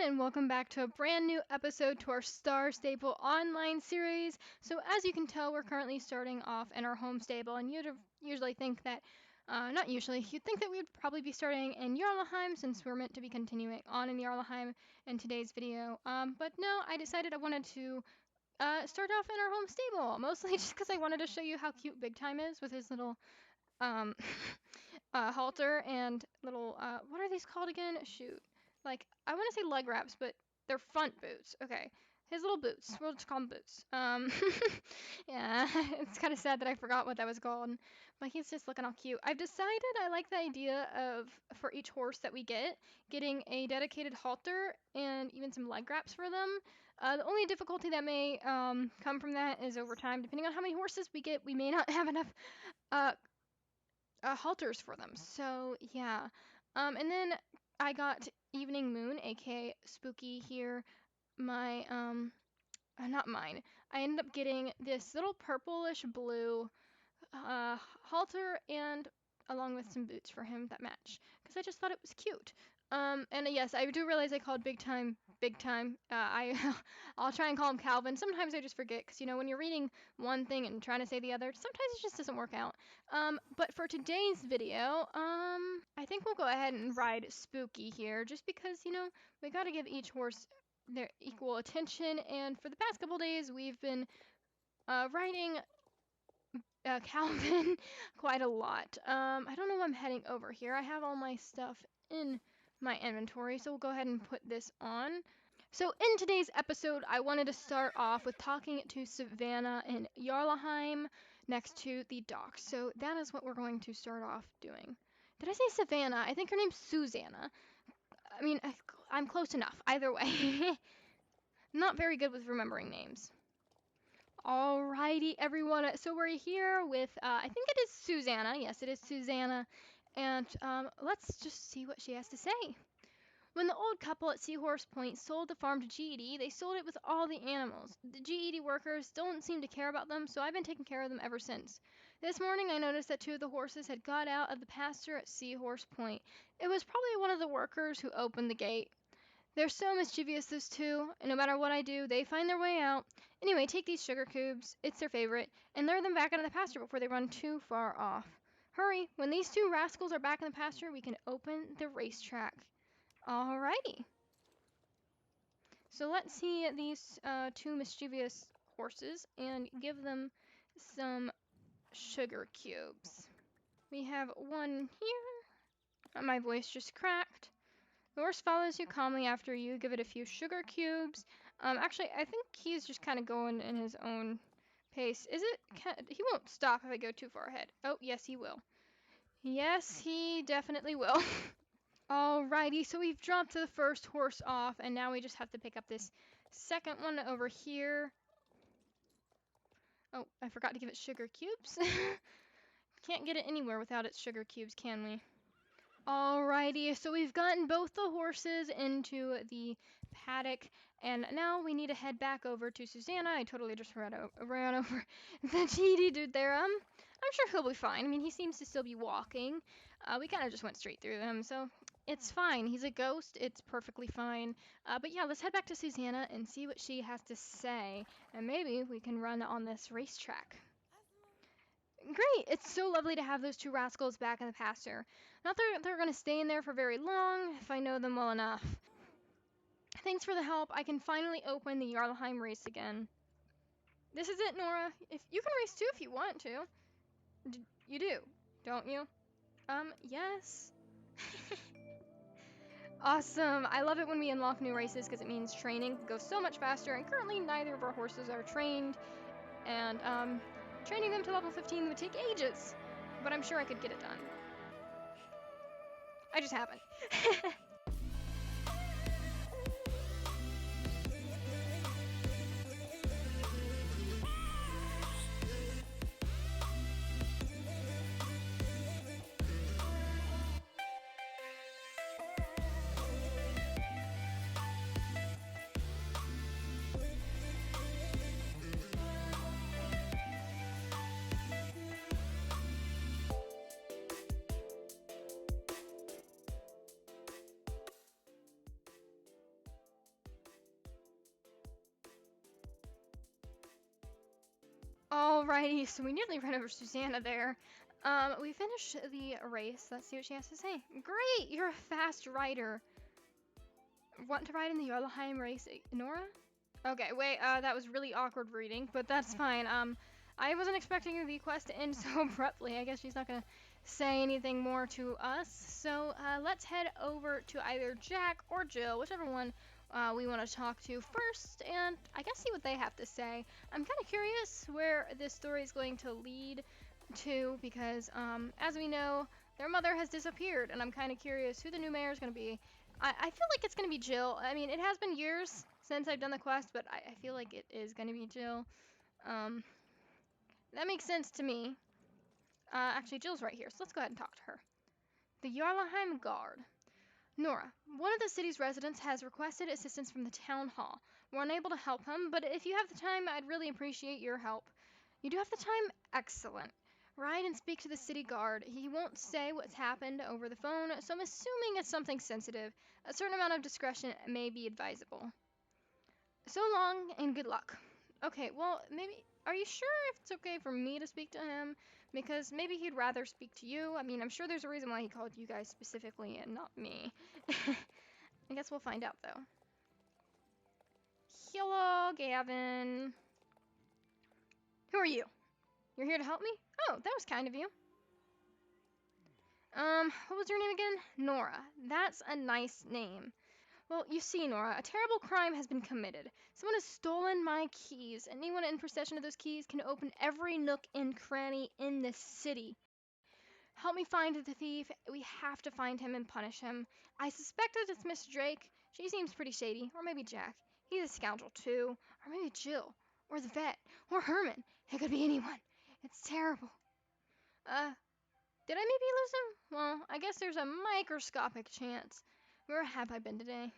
and welcome back to a brand new episode to our Star Stable online series. So as you can tell, we're currently starting off in our home stable, and you'd usually think that, not usually, you'd think that we'd probably be starting in Jarlaheim since we're meant to be continuing on in Jarlaheim in today's video. But no, I decided I wanted to start off in our home stable, mostly just because I wanted to show you how cute Big Time is with his little um, halter and little, what are these called again? Shoot. Like, I want to say leg wraps, but they're front boots. Okay. His little boots. We'll just call them boots. Yeah, it's kind of sad that I forgot what that was called. But he's just looking all cute. I've decided I like the idea of, for each horse that we get, getting a dedicated halter and even some leg wraps for them. The only difficulty that may come from that is over time, depending on how many horses we get, we may not have enough halters for them. So yeah. And then I got Evening Moon, aka Spooky here. My not mine. I ended up getting this little purplish blue halter and along with some boots for him that match because I just thought it was cute. And yes, I do realize I called Big Time Big Time. I'll try and call him Calvin. Sometimes I just forget because when you're reading one thing and trying to say the other, sometimes it just doesn't work out. But for today's video, I think we'll go ahead and ride Spooky here just because we got to give each horse their equal attention. And for the past couple days, we've been riding Calvin quite a lot. I don't know why I'm heading over here. I have all my stuff in my inventory, so we'll go ahead and put this on. So in today's episode, I wanted to start off with talking to Savannah in Jarlaheim next to the docks. So that is what we're going to start off doing. Did I say Savannah? I think her name's Susanna. I mean, I'm close enough. Either way. Not very good with remembering names. Alrighty, everyone. So we're here with, I think it is Susanna. Yes, it is Susanna. And let's just see what she has to say. When the old couple at Seahorse Point sold the farm to GED, they sold it with all the animals. The GED workers don't seem to care about them, so I've been taking care of them ever since. This morning I noticed that 2 of the horses had got out of the pasture at Seahorse Point. It was probably one of the workers who opened the gate. They're so mischievous, those 2, and no matter what I do, they find their way out. Anyway, take these sugar cubes, it's their favorite, and lure them back into the pasture before they run too far off. Hurry, when these 2 rascals are back in the pasture, we can open the racetrack. Alrighty. So let's see these 2 mischievous horses and give them some sugar cubes. We have one here. My voice just cracked. The horse follows you calmly after you give it a few sugar cubes. Actually, I think he's just kind of going in his own pace. He won't stop if I go too far ahead. Oh, yes, he will. Yes, he definitely will. Alrighty, so we've dropped the first horse off, and now we just have to pick up this second one over here. Oh, I forgot to give it sugar cubes. Can't get it anywhere without its sugar cubes, can we? Alrighty, so we've gotten both the horses into the paddock, and now we need to head back over to Susanna. I totally just ran over the GD dude there. I'm sure he'll be fine. I mean, he seems to still be walking. We kind of just went straight through him, so it's fine. He's a ghost. It's perfectly fine. But yeah, let's head back to Susanna and see what she has to say, and maybe we can run on this racetrack. Great! It's so lovely to have those 2 rascals back in the pasture. Not that they're going to stay in there for very long, if I know them well enough. Thanks for the help. I can finally open the Jarlaheim race again. This is it, Nora. If you can race too if you want to. You do, don't you? Yes. Awesome. I love it when we unlock new races because it means training goes so much faster, and currently neither of our horses are trained. And, training them to level 15 would take ages, but I'm sure I could get it done. I just haven't. Alrighty, so we nearly ran over Susanna there. We finished the race. Let's see what she has to say. Great, you're a fast rider. Want to ride in the Jarlheim race, Nora? Okay, wait, that was really awkward reading, but that's fine. I wasn't expecting the quest to end so abruptly. I guess she's not gonna say anything more to us. So, let's head over to either Jack or Jill, whichever one we want to talk to first, and I guess see what they have to say. I'm kind of curious where this story is going to lead to, because, as we know, their mother has disappeared, and I'm kind of curious who the new mayor is going to be. I feel like it's going to be Jill. I mean, it has been years since I've done the quest, but I feel like it is going to be Jill. Um, that makes sense to me. Actually, Jill's right here, so let's go ahead and talk to her. The Jarlheim Guard. Nora, one of the city's residents has requested assistance from the town hall. We're unable to help him, but if you have the time, I'd really appreciate your help. You do have the time? Excellent. Ride and speak to the city guard. He won't say what's happened over the phone, so I'm assuming it's something sensitive. A certain amount of discretion may be advisable. So long and good luck. Okay, well, maybe. Are you sure if it's okay for me to speak to him? Because maybe he'd rather speak to you. I mean, I'm sure there's a reason why he called you guys specifically and not me. I guess we'll find out, though. Hello, Gavin. Who are you? You're here to help me? Oh, that was kind of you. What was your name again? Nora. That's a nice name. Well, you see, Nora, a terrible crime has been committed. Someone has stolen my keys. Anyone in possession of those keys can open every nook and cranny in this city. Help me find the thief. We have to find him and punish him. I suspect that it's Miss Drake. She seems pretty shady. Or maybe Jack. He's a scoundrel, too. Or maybe Jill. Or the vet. Or Herman. It could be anyone. It's terrible. Did I maybe lose him? Well, I guess there's a microscopic chance. Where have I been today?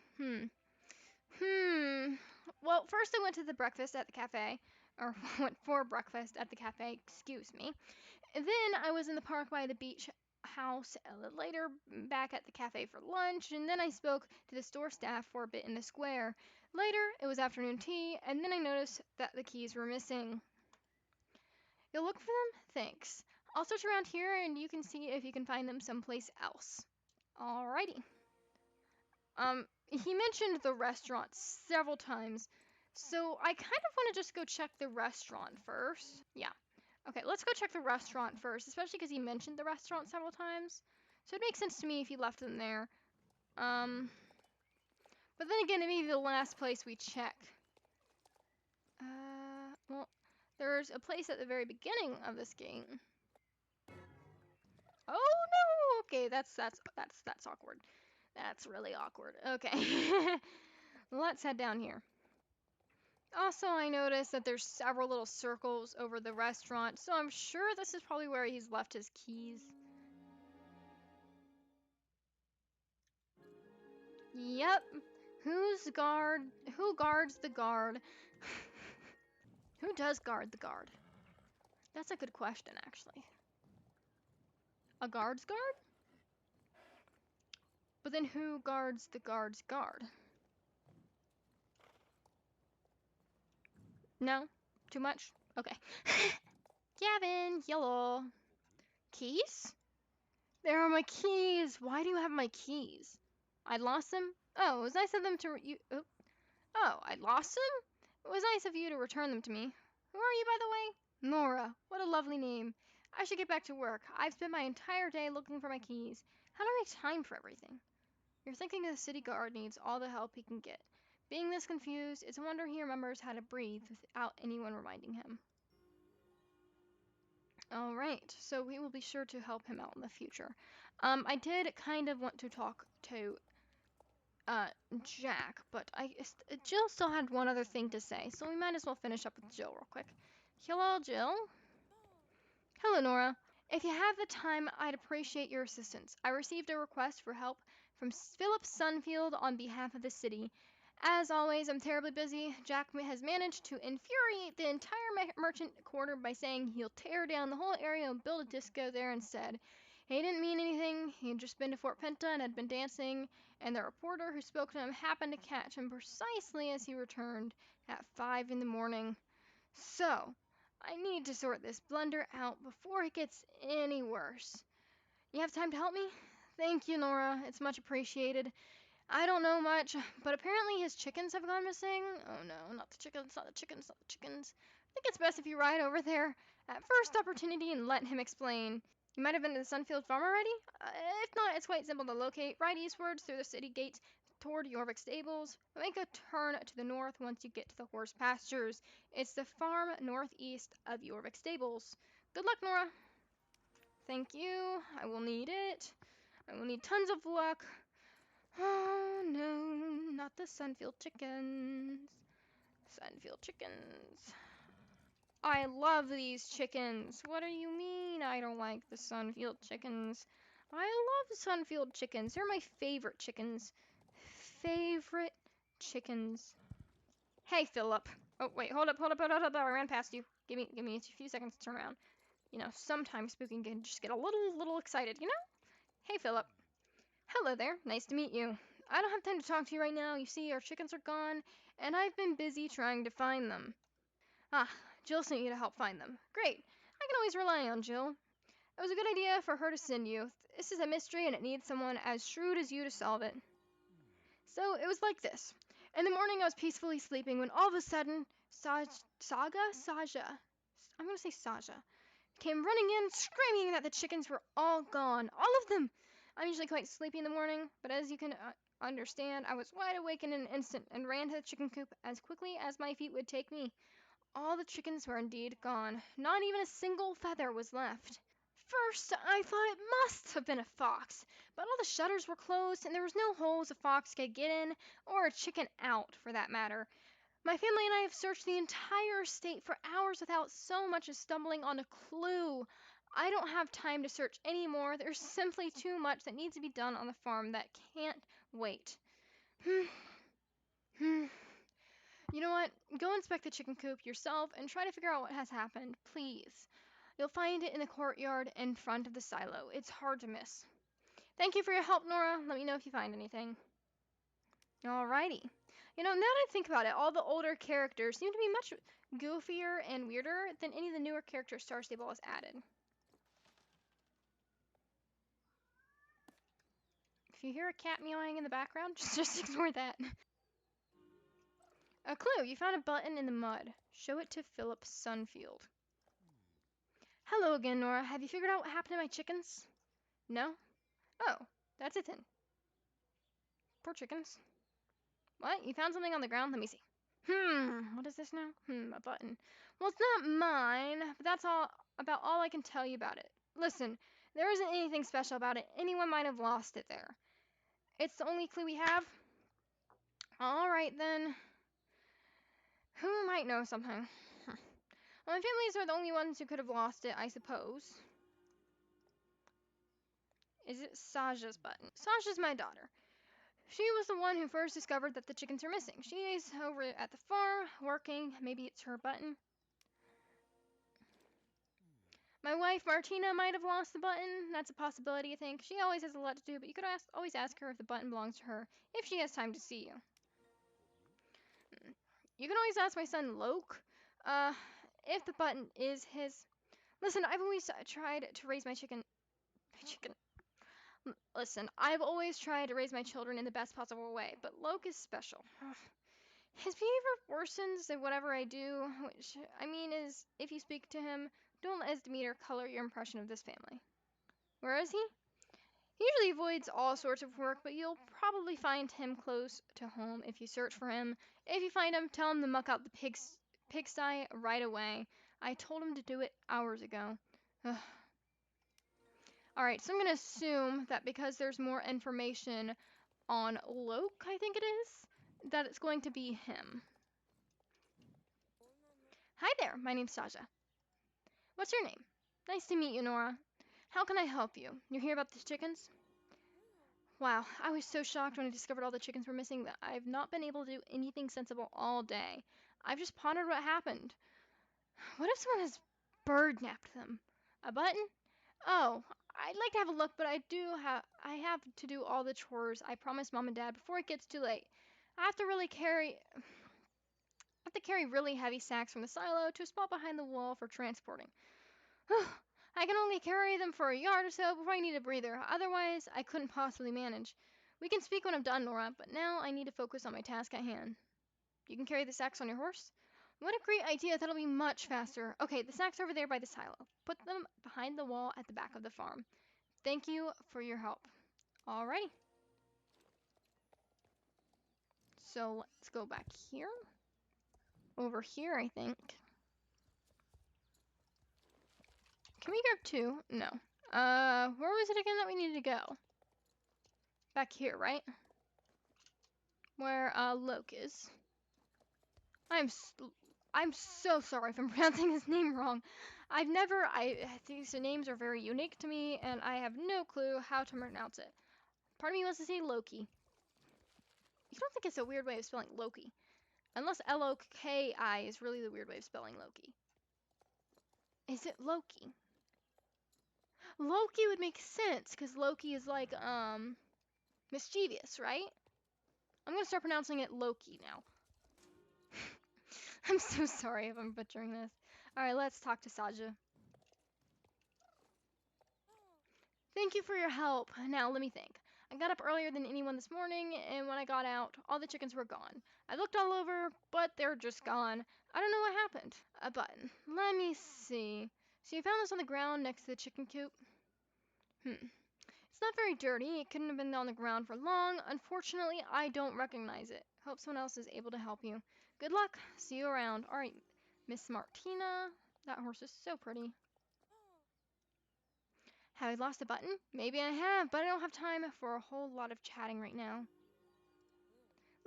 Well, first I went to the breakfast at the cafe. Or went for breakfast at the cafe, excuse me. And then I was in the park by the beach house, later back at the cafe for lunch, and then I spoke to the store staff for a bit in the square. Later, it was afternoon tea, and then I noticed that the keys were missing. You'll look for them? Thanks. I'll search around here and you can see if you can find them someplace else. Alrighty. He mentioned the restaurant several times, so I kind of want to just go check the restaurant first. Yeah. Okay, let's go check the restaurant first, especially because he mentioned the restaurant several times. So it makes sense to me if he left them there. But then again, it may be the last place we check. Well, there's a place at the very beginning of this game. Oh no! Okay, that's awkward. That's really awkward. Okay. Let's head down here. Also, I noticed that there's several little circles over the restaurant, so I'm sure this is probably where he's left his keys. Yep. Who guards the guard? Who does guard the guard? That's a good question, actually. A guard's guard? But then who guards the guard's guard? No? Too much? Okay. Gavin, yellow. Keys? There are my keys. Why do you have my keys? I lost them? Oh, it was nice of them to you. Oh, I lost them? It was nice of you to return them to me. Who are you, by the way? Nora. What a lovely name. I should get back to work. I've spent my entire day looking for my keys. How do I make time for everything? You're thinking the city guard needs all the help he can get. Being this confused, it's a wonder he remembers how to breathe without anyone reminding him. Alright, so we will be sure to help him out in the future. I did kind of want to talk to Jack, but Jill still had one other thing to say, so we might as well finish up with Jill real quick. Hello, Jill. Hello, Nora. If you have the time, I'd appreciate your assistance. I received a request for help from Philip Sunfield on behalf of the city. As always, I'm terribly busy. Jack has managed to infuriate the entire merchant quarter by saying he'll tear down the whole area and build a disco there instead. He didn't mean anything. He had just been to Fort Penta and had been dancing, and the reporter who spoke to him happened to catch him precisely as he returned at 5 in the morning. So, I need to sort this blunder out before it gets any worse. You have time to help me? Thank you, Nora. It's much appreciated. I don't know much, but apparently his chickens have gone missing. Oh no, not the chickens, not the chickens, not the chickens. I think it's best if you ride over there at first opportunity and let him explain. You might have been to the Sunfield farm already? If not, it's quite simple to locate. Ride eastwards through the city gates toward Jorvik Stables. Make a turn to the north once you get to the horse pastures. It's the farm northeast of Jorvik Stables. Good luck, Nora. Thank you. I will need it. I will need tons of luck. Oh no, not the Sunfield chickens. Sunfield chickens. I love these chickens. What do you mean I don't like the Sunfield chickens? I love Sunfield chickens. They're my favorite chickens. Favorite chickens. Hey, Philip. Oh, wait, hold up, hold up, hold up, hold up. I ran past you. Give me a few seconds to turn around. You know, sometimes Spooky can just get a little excited, you know? Hey, Philip. Hello there. Nice to meet you. I don't have time to talk to you right now. You see, our chickens are gone, and I've been busy trying to find them. Ah, Jill sent you to help find them. Great. I can always rely on Jill. It was a good idea for her to send you. This is a mystery, and it needs someone as shrewd as you to solve it. So it was like this. In the morning, I was peacefully sleeping when all of a sudden, Saja, I'm going to say Saja, came running in, screaming that the chickens were all gone. All of them! I'm usually quite sleepy in the morning, but as you can understand, I was wide awake in an instant and ran to the chicken coop as quickly as my feet would take me. All the chickens were indeed gone. Not even a single feather was left. First, I thought it must have been a fox, but all the shutters were closed and there was no holes a fox could get in, or a chicken out, for that matter. My family and I have searched the entire estate for hours without so much as stumbling on a clue. I don't have time to search anymore. There's simply too much that needs to be done on the farm that can't wait. You know what? Go inspect the chicken coop yourself and try to figure out what has happened, please. You'll find it in the courtyard in front of the silo. It's hard to miss. Thank you for your help, Nora. Let me know if you find anything. Alrighty. You know, now that I think about it, all the older characters seem to be much goofier and weirder than any of the newer characters Star Stable has added. If you hear a cat meowing in the background, just ignore that. A clue! You found a button in the mud. Show it to Philip Sunfield. Hello again, Nora. Have you figured out what happened to my chickens? No? Oh, that's it then. Poor chickens. What? You found something on the ground? Let me see. What is this now? A button. Well, it's not mine, but that's about all I can tell you about it. Listen, there isn't anything special about it. Anyone might have lost it there. It's the only clue we have? Alright then. Who might know something? Well, my families are the only ones who could have lost it, I suppose. Is it Saja's button? Saja's my daughter. She was the one who first discovered that the chickens are missing. She is over at the farm, working. Maybe it's her button. My wife, Martina, might have lost the button. That's a possibility, I think. She always has a lot to do, but you could always ask her if the button belongs to her, if she has time to see you. You can always ask my son, Loke, if the button is his. Listen, I've always tried to raise my chicken. Listen, I've always tried to raise my children in the best possible way, but Loke is special. His behavior worsens in whatever I do, which, I mean, is if you speak to him, don't let his demeanor color your impression of this family. Where is he? He usually avoids all sorts of work, but you'll probably find him close to home if you search for him. If you find him, tell him to muck out the pigsty right away. I told him to do it hours ago. Alright, so I'm going to assume that because there's more information on Loke, I think it is, that it's going to be him. Hi there, my name's Saja. What's your name? Nice to meet you, Nora. How can I help you? You're here about the chickens? Wow, I was so shocked when I discovered all the chickens were missing that I've not been able to do anything sensible all day. I've just pondered what happened. What if someone has bird napped them? A button? Oh, I'd like to have a look, but I have to do all the chores I promised Mom and Dad before it gets too late. I have to to carry really heavy sacks from the silo to a spot behind the wall for transporting. I can only carry them for a yard or so before I need a breather. Otherwise, I couldn't possibly manage. We can speak when I'm done, Nora, but now I need to focus on my task at hand. You can carry the sacks on your horse? What a great idea. That'll be much faster. Okay, the sacks are over there by the silo. Put them behind the wall at the back of the farm. Thank you for your help. Alrighty. So let's go back here. Over here, I think. Can we grab two? No. Where was it again that we needed to go? Back here, right? Where, Loke is. I'm so sorry if I'm pronouncing his name wrong. I think the names are very unique to me, and I have no clue how to pronounce it. Part of me wants to say Loki. You don't think it's a weird way of spelling Loki? Unless Loki is really the weird way of spelling Loki. Is it Loki? Loki would make sense, because Loki is like, mischievous, right? I'm gonna start pronouncing it Loki now. I'm so sorry if I'm butchering this. Alright, let's talk to Saja. Thank you for your help. Now, let me think. I got up earlier than anyone this morning, and when I got out, all the chickens were gone. I looked all over, but they're just gone. I don't know what happened. A button. Let me see. So you found this on the ground next to the chicken coop? It's not very dirty. It couldn't have been on the ground for long. Unfortunately, I don't recognize it. Hope someone else is able to help you. Good luck. See you around. All right, Miss Martina. That horse is so pretty. Have I lost a button? Maybe I have, but I don't have time for a whole lot of chatting right now.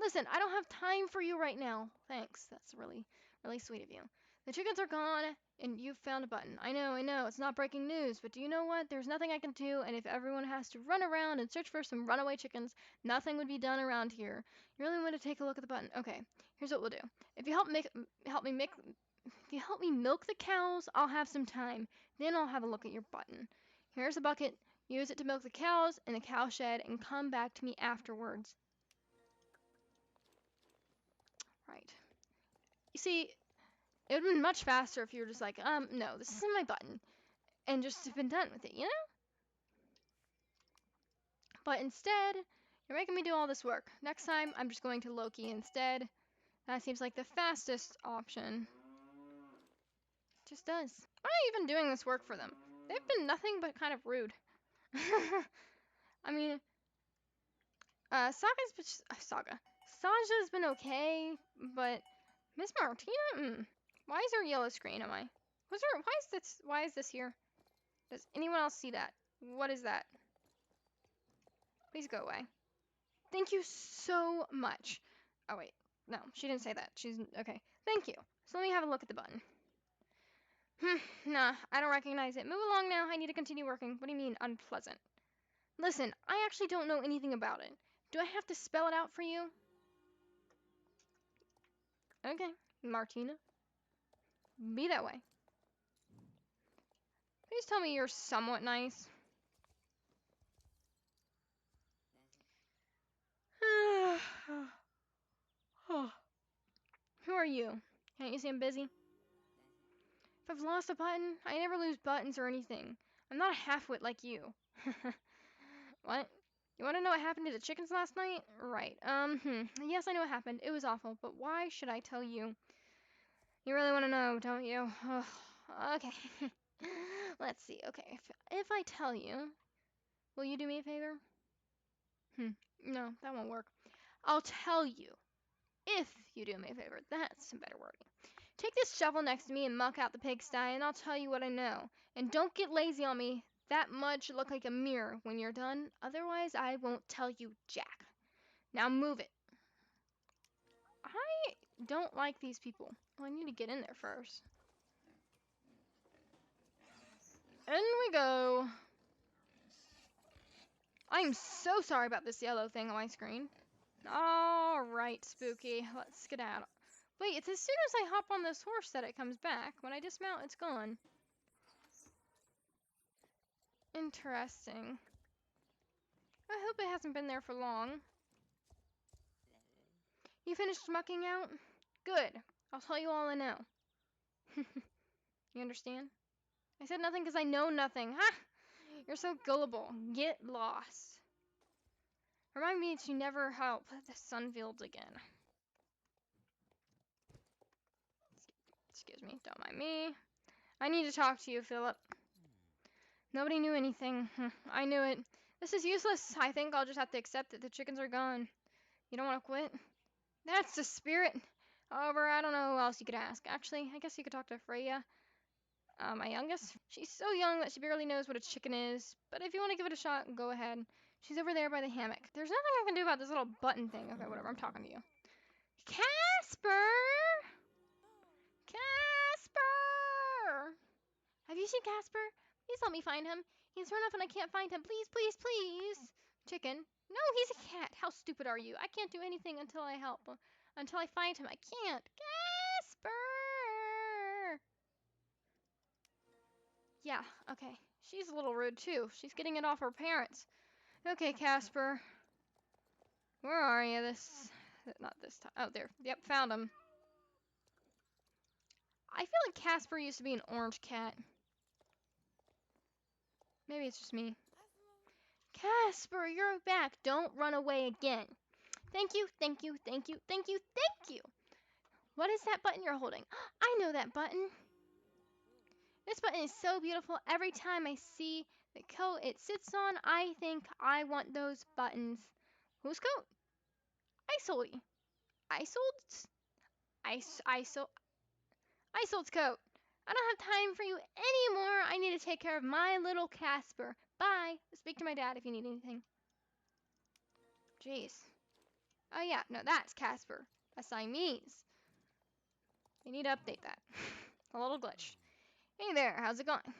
Listen, I don't have time for you right now. Thanks. That's really, really sweet of you. The chickens are gone, and you've found a button. I know, it's not breaking news, but do you know what? There's nothing I can do, and if everyone has to run around and search for some runaway chickens, nothing would be done around here. You really want to take a look at the button? Okay, here's what we'll do. If you help me milk the cows, I'll have some time. Then I'll have a look at your button. Here's a bucket. Use it to milk the cows in the cow shed and come back to me afterwards. Right. You see, it would have been much faster if you were just like, no, this isn't my button. And just have been done with it, you know? But instead, you're making me do all this work. Next time, I'm just going to Loki instead. That seems like the fastest option. Just does. Why am I even doing this work for them? They've been nothing but kind of rude. I mean, Saja's been okay, but Miss Martina? Why is there a yellow screen? Why is this here? Does anyone else see that? What is that? Please go away. Thank you so much. Oh, wait. No, she didn't say that. She's, okay. Thank you. So let me have a look at the button. Nah, I don't recognize it. Move along now. I need to continue working. What do you mean, unpleasant? Listen, I actually don't know anything about it. Do I have to spell it out for you? Okay, Martina. Be that way. Please tell me you're somewhat nice. Who are you? Can't you see I'm busy? If I've lost a button, I never lose buttons or anything. I'm not a half-wit like you. What? You want to know what happened to the chickens last night? Right. Yes, I know what happened. It was awful, but why should I tell you? You really want to know, don't you? Okay. Let's see. Okay, if I tell you, will you do me a favor? No, that won't work. I'll tell you. If you do me a favor. That's some better wording. Take this shovel next to me and muck out the pigsty, and I'll tell you what I know. And don't get lazy on me. That mud should look like a mirror when you're done. Otherwise, I won't tell you jack. Now move it. I don't like these people. Well, I need to get in there first. In we go. I'm so sorry about this yellow thing on my screen. Alright, Spooky. Let's skedaddle. Wait, it's as soon as I hop on this horse that it comes back. When I dismount, it's gone. Interesting. I hope it hasn't been there for long. You finished mucking out? Good. I'll tell you all I know. You understand? I said nothing because I know nothing. Ha! You're so gullible. Get lost. Remind me to never help the Sunfields again. Excuse me, don't mind me. I need to talk to you, Philip. Nobody knew anything. I knew it. This is useless. I think I'll just have to accept that the chickens are gone. You don't want to quit? That's the spirit. However, I don't know who else you could ask. Actually, I guess you could talk to Freya, my youngest. She's so young that she barely knows what a chicken is, but if you want to give it a shot, go ahead. She's over there by the hammock. There's nothing I can do about this little button thing. Okay, whatever, I'm talking to you. Casper! Casper! Have you seen Casper? Please help me find him. He's run off and I can't find him. Please, please, please. Chicken. No, he's a cat. How stupid are you? I can't do anything until I help. Until I find him. I can't. Casper! Yeah, okay. She's a little rude too. She's getting it off her parents. Okay, Casper. Where are you? Not this time. Oh, there. Yep, found him. I feel like Casper used to be an orange cat. Maybe it's just me. Casper, you're back. Don't run away again. Thank you, thank you, thank you, thank you, thank you. What is that button you're holding? I know that button. This button is so beautiful. Every time I see the coat it sits on, I think I want those buttons. Whose coat? Isolde. Isolde's? Isolde's coat. I don't have time for you anymore. I need to take care of my little Casper. Bye. Speak to my dad if you need anything. Jeez. Oh yeah, no, that's Casper. That's Siamese. They need to update that. A little glitch. Hey there, how's it going?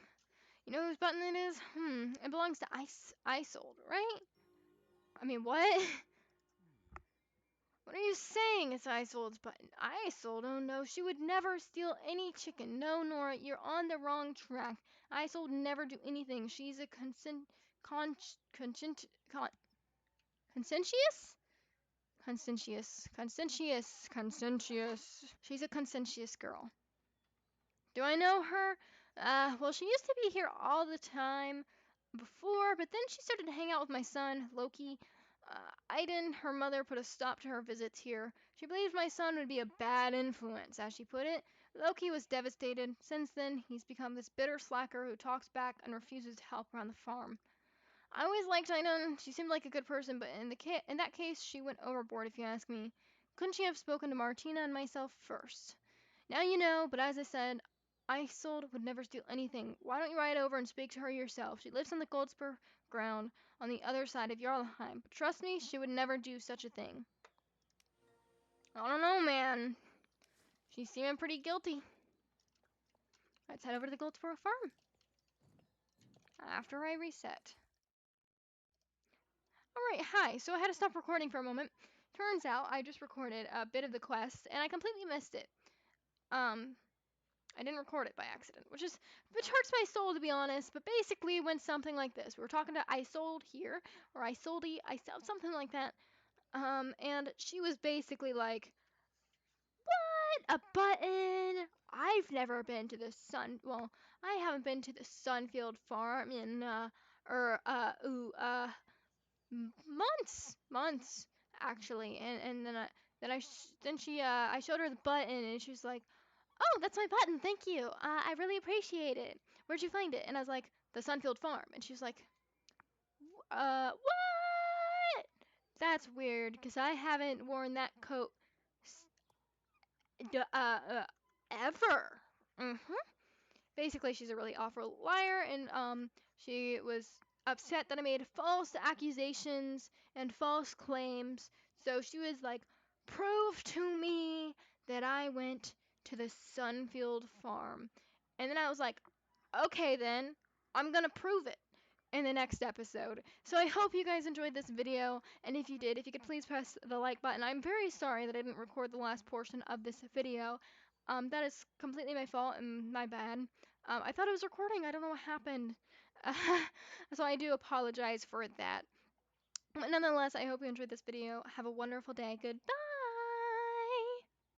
You know whose button it is? It belongs to Isolde, right? I mean, what? What are you saying? It's Isolde's button. Isolde? Oh no, she would never steal any chicken. No, Nora, you're on the wrong track. Isolde never do anything. She's a conscientious? Conscientious. She's a conscientious girl. Do I know her? Well, she used to be here all the time before, but then she started to hang out with my son, Loki. Aiden, her mother, put a stop to her visits here. She believed my son would be a bad influence, as she put it. Loki was devastated. Since then, he's become this bitter slacker who talks back and refuses to help around the farm. I always liked Aiden. She seemed like a good person, but in that case, she went overboard, if you ask me. Couldn't she have spoken to Martina and myself first? Now you know, but as I said, Isolde would never steal anything. Why don't you ride over and speak to her yourself? She lives on the Goldspur ground on the other side of Jarlheim. But trust me, she would never do such a thing. I don't know, man. She's seeming pretty guilty. Let's head over to the Goldspur farm. After I reset. Alright, hi. So I had to stop recording for a moment. Turns out I just recorded a bit of the quest, and I completely missed it. I didn't record it by accident, which hurts my soul to be honest. But basically, it went something like this: we were talking to Isolde here, or Isolde, something like that. And she was basically like, "What a button! I've never been to the sun. Well, I haven't been to the Sunfield farm in months actually." And then I showed her the button, and she was like, "Oh, that's my button. Thank you. I really appreciate it. Where'd you find it?" And I was like, "The Sunfield Farm." And she was like, what? That's weird, because I haven't worn that coat ever. Basically, she's a really awful liar, and she was upset that I made false accusations and false claims. So she was like, "Prove to me that I went to the Sunfield farm." And then I was like, "Okay then, I'm gonna prove it in the next episode." So I hope you guys enjoyed this video, and if you did, if you could please press the like button. I'm very sorry that I didn't record the last portion of this video. That is completely my fault and my bad. I thought it was recording. I don't know what happened. So I do apologize for that. But nonetheless, I hope you enjoyed this video. Have a wonderful day. Goodbye.